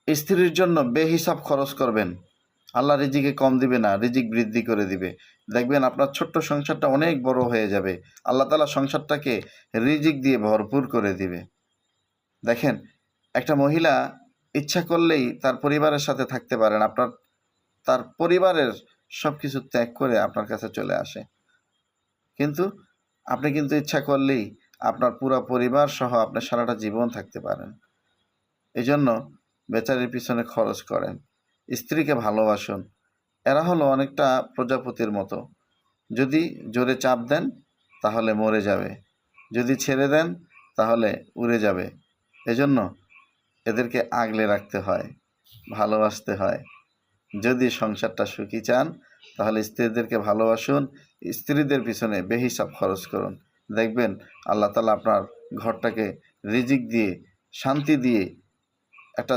স্ত্রীর জন্য বেহিসাব খরচ করবেন, আল্লাহ রিজিকে কম দিবে না, রিজিক বৃদ্ধি করে দিবে। দেখবেন আপনার ছোট্ট সংসারটা অনেক বড় হয়ে যাবে। আল্লাহ তাআলা সংসারটাকে রিজিক দিয়ে ভরপুর করে দিবে। দেখেন, একটা মহিলা ইচ্ছা করলেই তার পরিবারের সাথে থাকতে পারেন, তার পরিবারের সব কিছু ত্যাগ করে আপনার কাছে চলে আসে। কিন্তু আপনি কিন্তু ইচ্ছা করলেই আপনার পুরো পরিবার সহ আপনি সারাটা জীবন থাকতে পারেন। এজন্য বেচারির পিছনে খরচ করেন, স্ত্রীকে ভালোবাসুন। এরা হলো অনেকটা প্রজাপতির মতো, যদি জোরে চাপ দেন তাহলে মরে যাবে, যদি ছেড়ে দেন তাহলে উড়ে যাবে। এজন্য এদেরকে আগলে রাখতে হয়, ভালোবাসতে হয়। যদি সংসারটা সুখী চান তাহলে স্ত্রীদেরকে ভালোবাসুন, স্ত্রীদের পিছনে বেহিসাব খরচ করুন। দেখবেন আল্লাহ তাআলা আপনার ঘরটাকে রিজিক দিয়ে, শান্তি দিয়ে একটা